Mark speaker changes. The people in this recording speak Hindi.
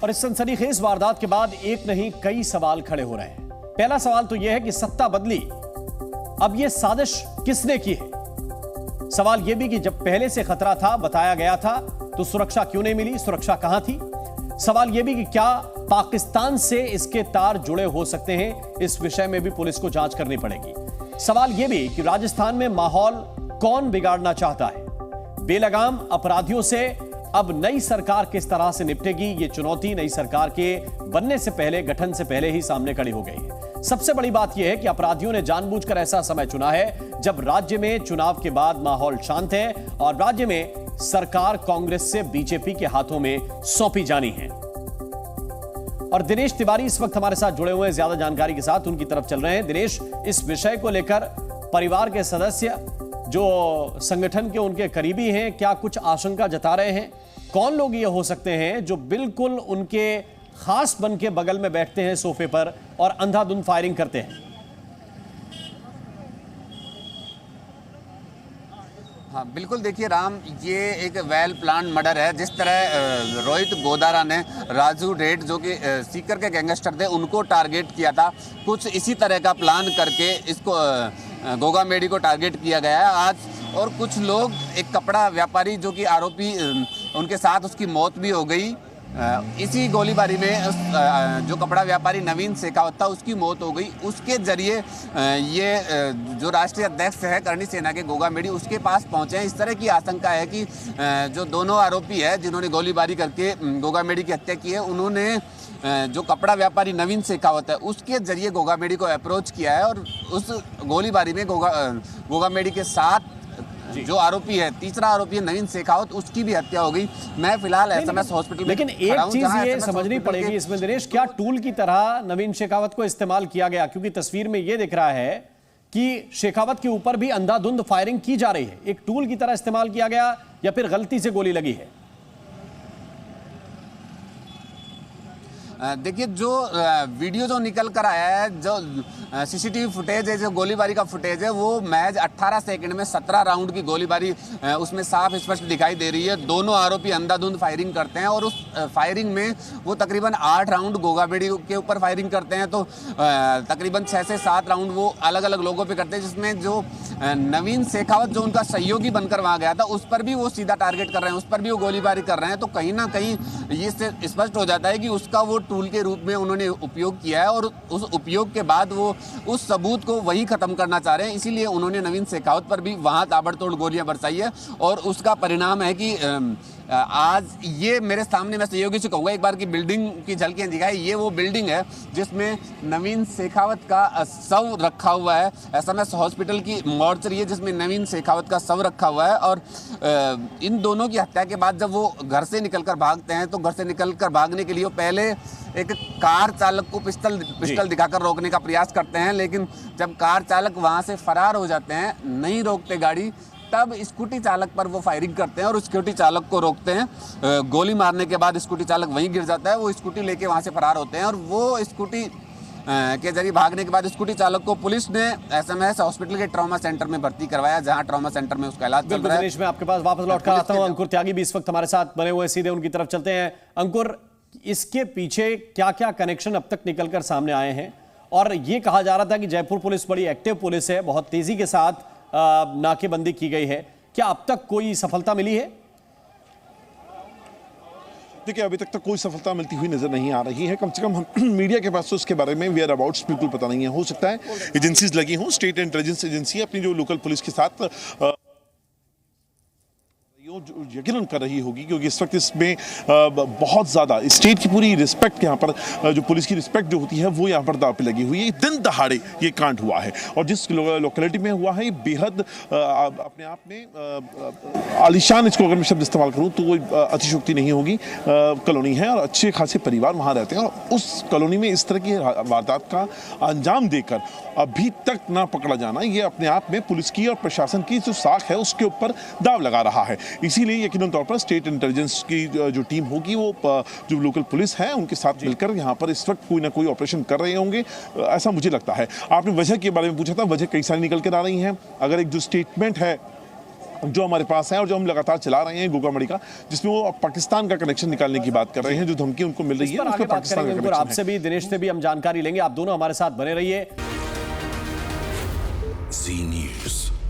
Speaker 1: और इस सनसनीखेज वारदात के बाद एक नहीं कई सवाल खड़े हो रहे हैं। पहला सवाल तो यह है कि सत्ता बदली, अब यह साजिश किसने की है? सवाल यह भी कि जब पहले से खतरा था, बताया गया था, तो सुरक्षा क्यों नहीं मिली? सुरक्षा कहां थी? सवाल यह भी कि क्या पाकिस्तान से इसके तार जुड़े हो सकते हैं? इस विषय में भी पुलिस को जांच करनी पड़ेगी। सवाल यह भी कि राजस्थान में माहौल कौन बिगाड़ना चाहता है? बेलगाम अपराधियों से अब नई सरकार किस तरह से निपटेगी? ये चुनौती नई सरकार के बनने से पहले, गठन से पहले ही सामने खड़ी हो गई है। सबसे बड़ी बात यह है कि अपराधियों ने जानबूझकर ऐसा समय चुना है जब राज्य में चुनाव के बाद माहौल शांत है और राज्य में सरकार कांग्रेस से बीजेपी के हाथों में सौंपी जानी है। और दिनेश तिवारी इस वक्त हमारे साथ जुड़े हुए हैं ज्यादा जानकारी के साथ, उनकी तरफ चल रहे हैं। दिनेश, इस विषय को लेकर परिवार के सदस्य जो संगठन के उनके करीबी हैं, क्या कुछ आशंका जता रहे हैं? कौन लोग ये हो सकते हैं जो बिल्कुल उनके खास बन के बगल में बैठते हैं सोफे पर और अंधाधुंध फायरिंग करते हैं?
Speaker 2: हाँ बिल्कुल, देखिए राम, ये एक वेल प्लान मर्डर है। जिस तरह रोहित गोदारा ने राजू रेड जो कि सीकर के गैंगस्टर थे उनको टारगेट किया था, कुछ इसी तरह का प्लान करके इसको गोगा मेडी को टारगेट किया गया है आज। और कुछ लोग, एक कपड़ा व्यापारी जो कि आरोपी, उनके साथ उसकी मौत भी हो गई। इसी गोलीबारी में जो कपड़ा व्यापारी नवीन शेखावत था उसकी मौत हो गई। उसके जरिए ये जो राष्ट्रीय अध्यक्ष है करणी सेना के गोगा मेडी उसके पास पहुंचे हैं। इस तरह की आशंका है कि जो दोनों आरोपी है जिन्होंने गोलीबारी करके गोगा मेडी की हत्या की है, उन्होंने जो कपड़ा व्यापारी नवीन शेखावत है उसके जरिए गोगा मेडी को अप्रोच किया है। और उस गोलीबारी में गोगा मेडी के साथ जो आरोपी है, तीसरा आरोपी है नवीन शेखावत, उसकी भी हत्या हो गई। मैं फिलहाल एसएमएस हॉस्पिटल में,
Speaker 1: लेकिन एक चीज ये समझनी पड़ेगी इसमें दिनेश, क्या टूल की तरह नवीन शेखावत को इस्तेमाल किया गया? क्योंकि तस्वीर में ये दिख रहा है कि शेखावत के ऊपर भी अंधाधुंध फायरिंग की जा रही है। एक टूल की तरह इस्तेमाल किया गया या फिर गलती से गोली लगी है?
Speaker 2: देखिए, जो वीडियो जो निकल कर आया है, जो सीसीटीवी फुटेज है, जो गोलीबारी का फुटेज है, वो महज 18 सेकंड में 17 राउंड की गोलीबारी उसमें साफ स्पष्ट दिखाई दे रही है। दोनों आरोपी अंधाधुंध फायरिंग करते हैं और उस फायरिंग में वो तकरीबन 8 राउंड गोगा मेडी के ऊपर फायरिंग करते हैं, तो तकरीबन 6 से 7 राउंड वो अलग अलग लोगों पर करते हैं। जिसमें जो नवीन शेखावत जो उनका सहयोगी बनकर वहाँ गया था, उस पर भी वो सीधा टारगेट कर रहे हैं, उस पर भी वो गोलीबारी कर रहे हैं। तो कहीं ना कहीं ये स्पष्ट हो जाता है कि उसका वो टूल के रूप में उन्होंने उपयोग किया है और उस उपयोग के बाद वो उस सबूत को वहीं खत्म करना चाह रहे हैं। इसीलिए उन्होंने नवीन शेखावत पर भी वहां ताबड़तोड़ गोलियां बरसाई है। और उसका परिणाम है कि आज ये मेरे सामने, मैं सहयोगी से कहूँगा एक बार की बिल्डिंग की झलकियाँ दिखाई। ये वो बिल्डिंग है जिसमें नवीन शेखावत का शव रखा हुआ है। एसएमएस हॉस्पिटल की मॉर्चरी है जिसमें नवीन शेखावत का शव रखा हुआ है। और इन दोनों की हत्या के बाद जब वो घर से निकलकर भागते हैं, तो घर से निकलकर भागने के लिए वो पहले एक कार चालक को पिस्टल दिखाकर रोकने का प्रयास करते हैं, लेकिन जब कार चालक वहाँ से फरार हो जाते हैं, नहीं रोकते गाड़ी, तब स्कूटी चालक पर वो फायरिंग करते हैं और स्कूटी चालक को रोकते हैं। गोली मारने के बाद स्कूटी चालक वहीं गिर जाता है। वो स्कूटी लेके वहाँ से फरार होते हैं और वो स्कूटी के जरिए भागने के बाद स्कूटी चालक को पुलिस ने एसएमएस हॉस्पिटल के ट्रॉमा सेंटर में भर्ती करवाया, जहां ट्रॉमा सेंटर में उसका इलाज चल रहा है।
Speaker 1: मैं आपके पास वापस लौट कर आता हूं। अंकुर त्यागी भी इस वक्त हमारे साथ बने हुए, सीधे उनकी तरफ चलते हैं। अंकुर, इसके पीछे क्या क्या कनेक्शन अब तक निकलकर सामने आए हैं? और ये कहा जा रहा था कि जयपुर पुलिस बड़ी एक्टिव पुलिस है, बहुत तेजी के साथ नाकेबंदी की गई है, क्या अब तक कोई सफलता मिली है?
Speaker 3: देखिए, अभी तक तो कोई सफलता मिलती हुई नजर नहीं आ रही है। कम से कम हम मीडिया के पास तो उसके बारे में वेयर अबाउट्स बिल्कुल पता नहीं है। हो सकता है एजेंसीज लगी हों, स्टेट इंटेलिजेंस एजेंसी अपनी जो लोकल पुलिस के साथ यकीनन कर रही होगी, क्योंकि इस वक्त इसमें बहुत ज़्यादा स्टेट की पूरी रिस्पेक्ट, यहाँ पर जो पुलिस की रिस्पेक्ट जो होती है वो यहाँ पर दांव पे लगी हुई है। दिन दहाड़े ये कांड हुआ है और जिस लोकेलिटी में हुआ है, ये बेहद अपने आप में आलिशान, इसको अगर मैं शब्द इस्तेमाल करूँ तो वो अतिशयोक्ति नहीं होगी, कॉलोनी है और अच्छे खासे परिवार वहाँ रहते हैं। और उस कॉलोनी में इस तरह की वारदात का अंजाम देकर अभी तक ना पकड़ा जाना, ये अपने आप में पुलिस की और प्रशासन की जो साख है उसके ऊपर दाव लगा रहा है। इसीलिए यकीनन तौर पर स्टेट इंटेलिजेंस की जो टीम होगी, वो जो लोकल पुलिस है उनके साथ मिलकर यहाँ पर इस वक्त कोई ना कोई ऑपरेशन कर रहे होंगे, ऐसा मुझे लगता है। आपने वजह के बारे में पूछा था, वजह कई सारी निकल कर आ रही हैं। अगर एक जो स्टेटमेंट है जो हमारे पास है और जो हम लगातार चला रहे हैं गोगामड़ी का, जिसमें वो पाकिस्तान का कनेक्शन निकालने की बात कर रहे हैं, जो धमकी उनको मिल रही है
Speaker 1: आगे बात करेंगे। आपसे भी, दिनेश से भी हम जानकारी लेंगे। आप दोनों हमारे साथ बने रहिए।
Speaker 4: Zee News.